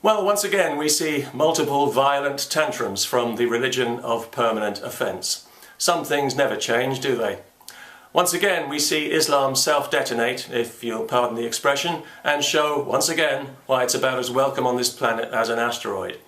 Well, once again we see multiple violent tantrums from the religion of permanent offence. Some things never change, do they? Once again we see Islam self-detonate, if you'll pardon the expression, and show once again why it's about as welcome on this planet as an asteroid.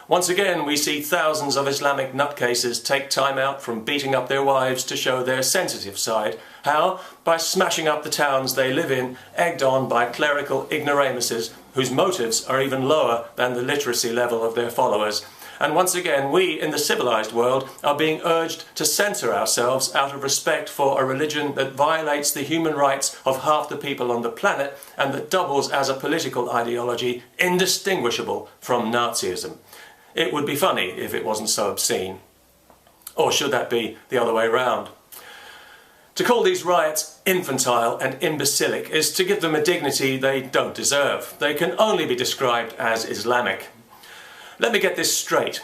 Once again we see thousands of Islamic nutcases take time out from beating up their wives to show their sensitive side. How? By smashing up the towns they live in, egged on by clerical ignoramuses whose motives are even lower than the literacy level of their followers. And once again we in the civilized world are being urged to censor ourselves out of respect for a religion that violates the human rights of half the people on the planet and that doubles as a political ideology indistinguishable from Nazism. It would be funny if it wasn't so obscene. Or should that be the other way round? To call these riots infantile and imbecilic is to give them a dignity they don't deserve. They can only be described as Islamic. Let me get this straight.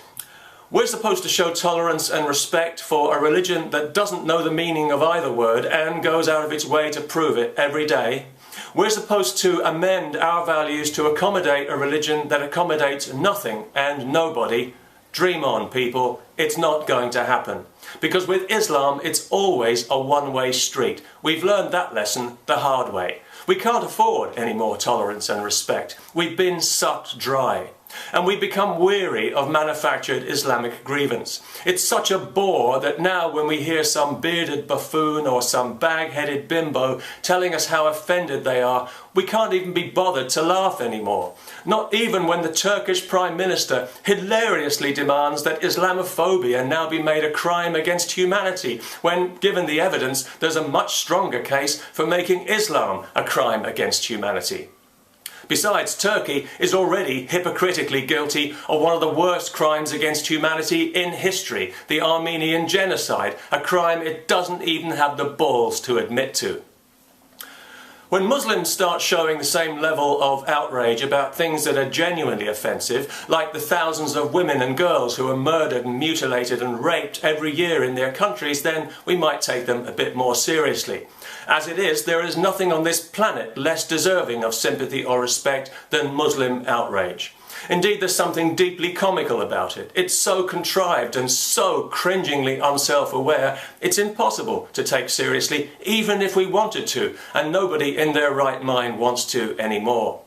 We're supposed to show tolerance and respect for a religion that doesn't know the meaning of either word and goes out of its way to prove it every day. We're supposed to amend our values to accommodate a religion that accommodates nothing and nobody. Dream on, people. It's not going to happen. Because with Islam, it's always a one-way street. We've learned that lesson the hard way. We can't afford any more tolerance and respect. We've been sucked dry. And we become weary of manufactured Islamic grievance. It's such a bore that now when we hear some bearded buffoon or some bag-headed bimbo telling us how offended they are, we can't even be bothered to laugh anymore. Not even when the Turkish Prime Minister hilariously demands that Islamophobia now be made a crime against humanity, when, given the evidence, there's a much stronger case for making Islam a crime against humanity. Besides, Turkey is already hypocritically guilty of one of the worst crimes against humanity in history, the Armenian genocide, a crime it doesn't even have the balls to admit to. When Muslims start showing the same level of outrage about things that are genuinely offensive, like the thousands of women and girls who are murdered and mutilated and raped every year in their countries, then we might take them a bit more seriously. As it is, there is nothing on this planet less deserving of sympathy or respect than Muslim outrage. Indeed, there's something deeply comical about it. It's so contrived and so cringingly unself-aware, it's impossible to take seriously, even if we wanted to, and nobody in their right mind wants to anymore.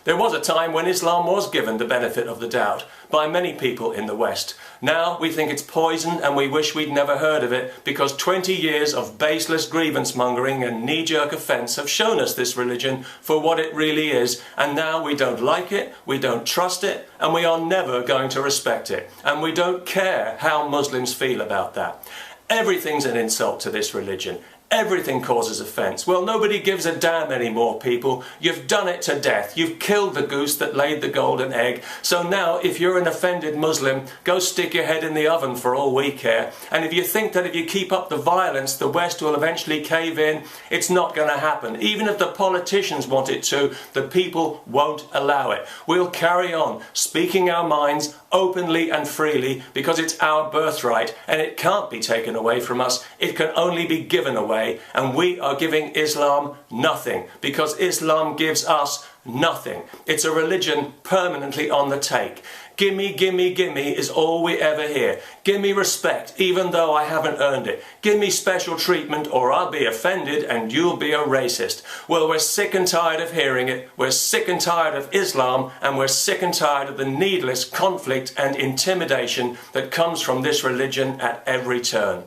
There was a time when Islam was given the benefit of the doubt by many people in the West. Now we think it's poison and we wish we'd never heard of it because 20 years of baseless grievance mongering and knee-jerk offence have shown us this religion for what it really is, and now we don't like it, we don't trust it, and we are never going to respect it. And we don't care how Muslims feel about that. Everything's an insult to this religion. Everything causes offence. Well, nobody gives a damn anymore, people. You've done it to death. You've killed the goose that laid the golden egg. So now, if you're an offended Muslim, go stick your head in the oven for all we care. And if you think that if you keep up the violence, the West will eventually cave in, it's not going to happen. Even if the politicians want it to, the people won't allow it. We'll carry on speaking our minds openly and freely because it's our birthright and it can't be taken away from us. It can only be given away, and we are giving Islam nothing because Islam gives us nothing. It's a religion permanently on the take. Gimme, gimme, gimme is all we ever hear. Gimme respect, even though I haven't earned it. Gimme special treatment or I'll be offended and you'll be a racist. Well, we're sick and tired of hearing it. We're sick and tired of Islam, and we're sick and tired of the needless conflict and intimidation that comes from this religion at every turn.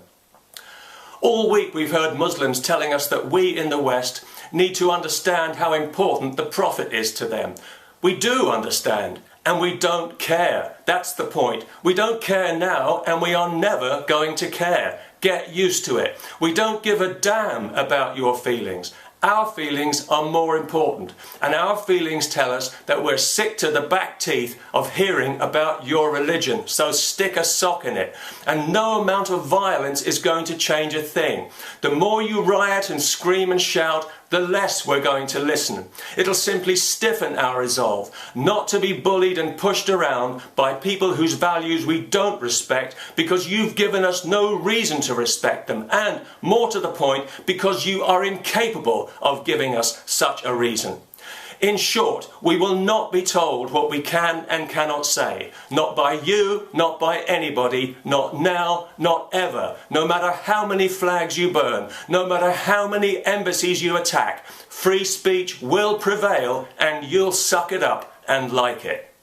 All week we've heard Muslims telling us that we in the West need to understand how important the Prophet is to them. We do understand, and we don't care. That's the point. We don't care now, and we are never going to care. Get used to it. We don't give a damn about your feelings. Our feelings are more important, and our feelings tell us that we're sick to the back teeth of hearing about your religion, so stick a sock in it. And no amount of violence is going to change a thing. The more you riot and scream and shout, the less we're going to listen. It'll simply stiffen our resolve not to be bullied and pushed around by people whose values we don't respect because you've given us no reason to respect them, and, more to the point, because you are incapable of giving us such a reason. In short, we will not be told what we can and cannot say. Not by you, not by anybody, not now, not ever. No matter how many flags you burn, no matter how many embassies you attack, free speech will prevail and you'll suck it up and like it.